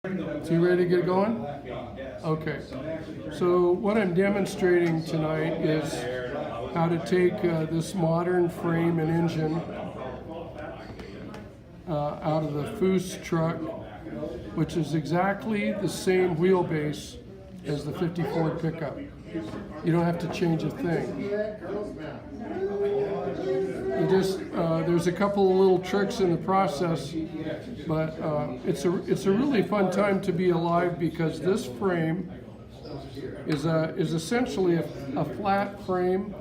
So you ready to get going? Okay. So what I'm demonstrating tonight is how to take this modern frame and engine out of the Foose truck, which is exactly the same wheelbase as the 50 Ford pickup. You don't have to change a thing. You just there's a couple of little tricks in the process, but it's a really fun time to be alive because this frame is essentially a flat frame.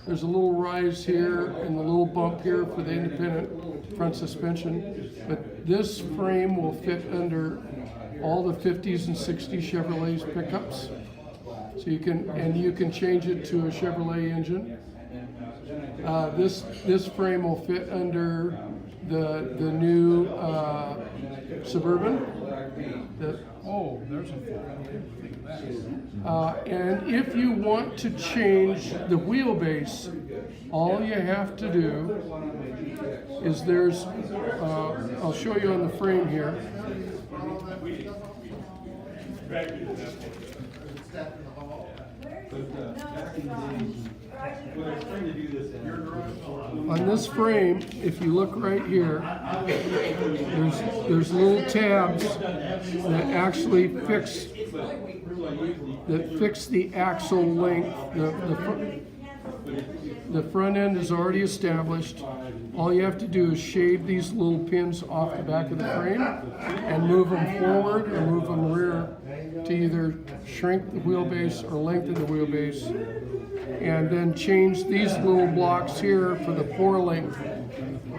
There's a little rise here and a little bump here for the independent front suspension, but this frame will fit under all the 50s and 60s Chevrolet pickups. So you can change it to a Chevrolet engine. This frame will fit under the new Suburban. There's and if you want to change the wheelbase, all you have to do is I'll show you on the frame here. On this frame, if you look right here, there's little tabs that actually fix the axle length. The front end is already established. All you have to do is shave these little pins off the back of the frame and move them forward or move them rear to either shrink the wheelbase or lengthen the wheelbase. And then change these little blocks here for the pour length.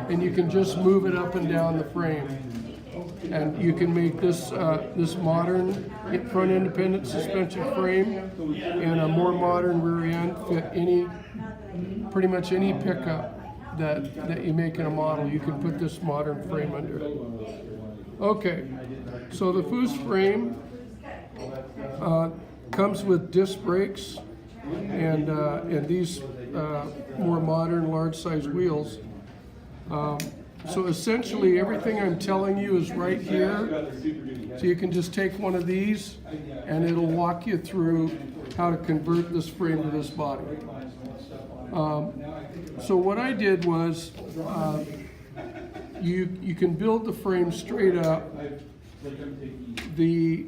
And you can just move it up and down the frame. And you can make this modern front independent suspension frame and a more modern rear end fit pretty much any pickup that you make in a model. You can put this modern frame under it. Okay, so the Foose frame comes with disc brakes and these more modern large size wheels. So essentially everything I'm telling you is right here. So you can just take one of these and it'll walk you through how to convert this frame to this body. So what I did was you can build the frame straight up. The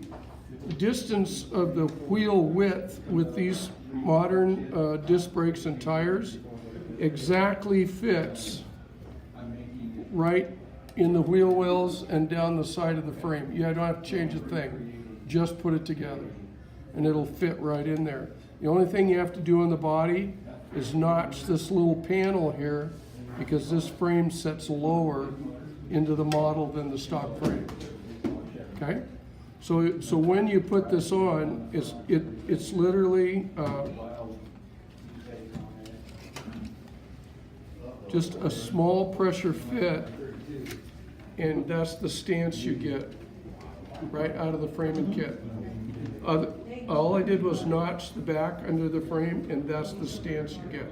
distance of the wheel width with these modern disc brakes and tires exactly fits right in the wheel wells and down the side of the frame. You don't have to change a thing. Just put it together and it'll fit right in there. The only thing you have to do on the body is notch this little panel here because this frame sets lower into the model than the stock frame. Okay? So when you put this on, it's literally just a small pressure fit, and that's the stance you get right out of the frame and kit. All I did was notch the back under the frame, and that's the stance you get.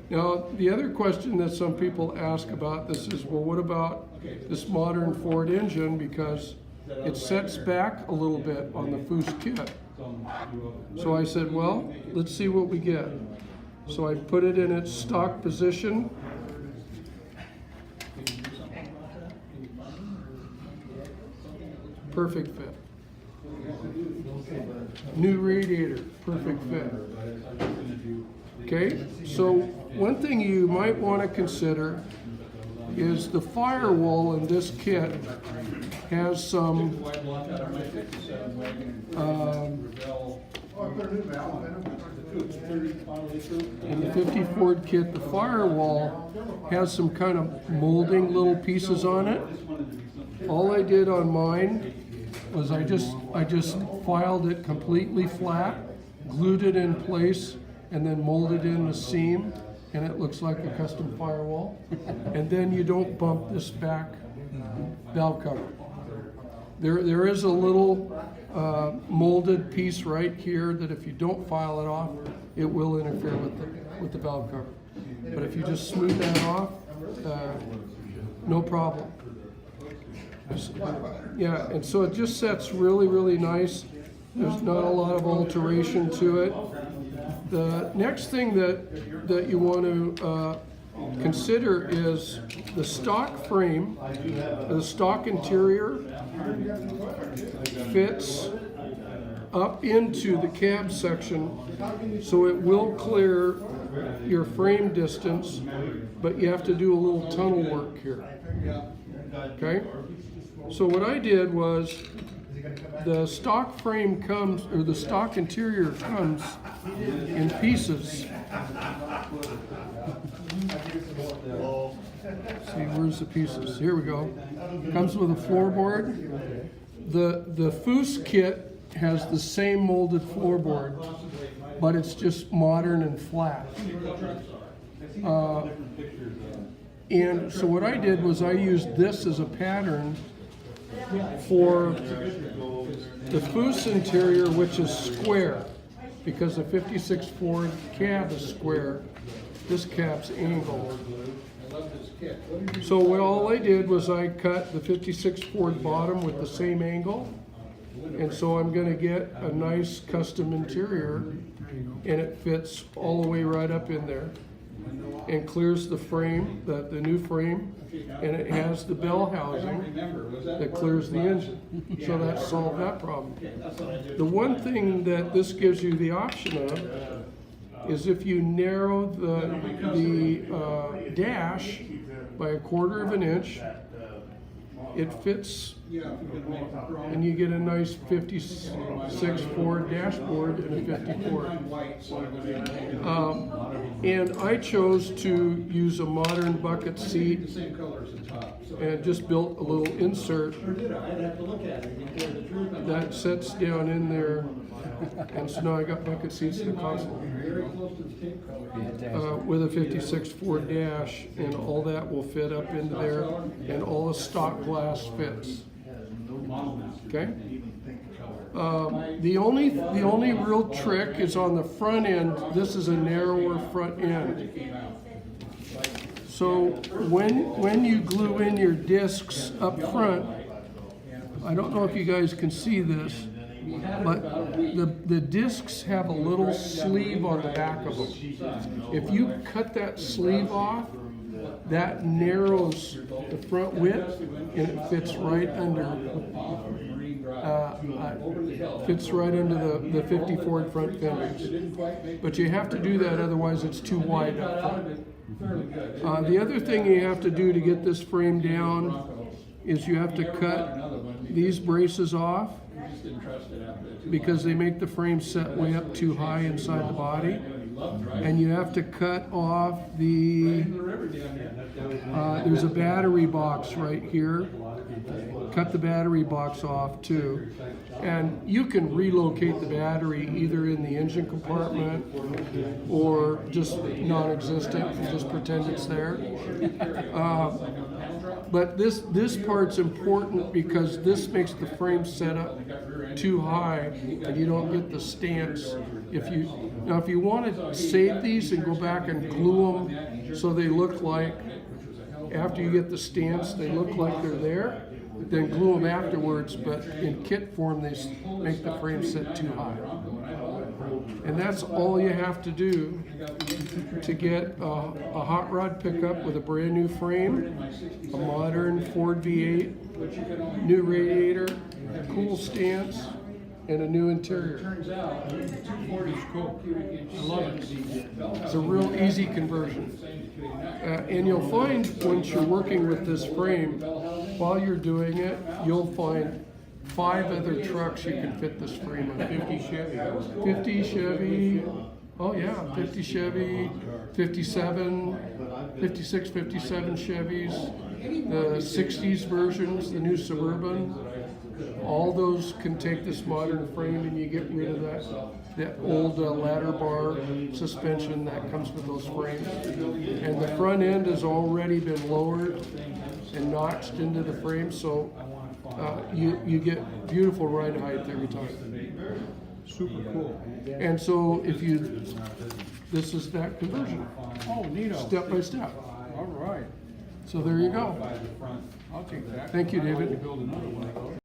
Now, the other question that some people ask about this is, well, what about this modern Ford engine? Because it sets back a little bit on the Foose kit. So I said, well, let's see what we get. So I put it in its stock position. Perfect fit. New radiator, perfect fit. Okay, so one thing you might want to consider is the firewall in this kit has some in the 50 Ford kit, the firewall has some kind of molding little pieces on it. All I did on mine was I just filed it completely flat, glued it in place, and then molded in the seam, and it looks like a custom firewall. And then you don't bump this back valve cover. There is a little molded piece right here that if you don't file it off, it will interfere with the valve cover. But if you just smooth that off, no problem. Yeah, and so it just sets really, really nice. There's not a lot of alteration to it. The next thing that you want to consider is the stock frame, the stock interior fits up into the cab section, so it will clear your frame distance, but you have to do a little tunnel work here. Okay? So what I did was, the stock frame comes, or the stock interior comes in pieces. See, where's the pieces? Here we go. Comes with a floorboard. The Foose kit has the same molded floorboard, but it's just modern and flat. And so what I did was I used this as a pattern for the Foose interior, which is square, because the 56 Ford cab is square. This cab's angled. So what all I did was I cut the 56 Ford bottom with the same angle, and so I'm going to get a nice custom interior, and it fits all the way right up in there and clears the frame, the new frame, and it has the bell housing that clears the engine. So that solved that problem. The one thing that this gives you the option of is if you narrow the dash by 1/4 of an inch, it fits, and you get a nice 56 Ford dashboard and a 54. And I chose to use a modern bucket seat and just built a little insert that sets down in there. And so now I got bucket seats in the console with a 56 Ford dash, and all that will fit up into there, and all the stock glass fits. Okay. The only real trick is on the front end. This is a narrower front end. So when you glue in your discs up front, I don't know if you guys can see this, but the discs have a little sleeve on the back of them. If you cut that sleeve off, that narrows the front width, and it fits right under the 50 Ford front fenders. But you have to do that, otherwise it's too wide up front. The other thing you have to do to get this frame down is you have to cut these braces off, because they make the frame set way up too high inside the body. And you have to cut off there's a battery box right here. Cut the battery box off too. And you can relocate the battery either in the engine compartment or just non-existent and just pretend it's there. But this part's important because this makes the frame set up too high and you don't get the stance. If you want to save these and go back and glue them so they look like, after you get the stance, they look like they're there, then glue them afterwards, but in kit form they make the frame set too high. And that's all you have to do to get a hot rod pickup with a brand new frame, a modern Ford V8, new radiator, cool stance, and a new interior. I love it. It's a real easy conversion. And you'll find once you're working with this frame, while you're doing it, you'll find 5 other trucks you can fit this frame on. 50 Chevy. 50 Chevy. Oh yeah, 50 Chevy, 57, 56, 57 Chevys, the 60s versions, the new Suburban. All those can take this modern frame, and you get rid of that old ladder bar suspension that comes with those frames. And the front end has already been lowered and notched into the frame, so you get beautiful ride height every time. Super cool. And so this is that conversion. Oh, neato. Step by step. All right. So there you go. I'll take that. Thank you, David. Build another one of those.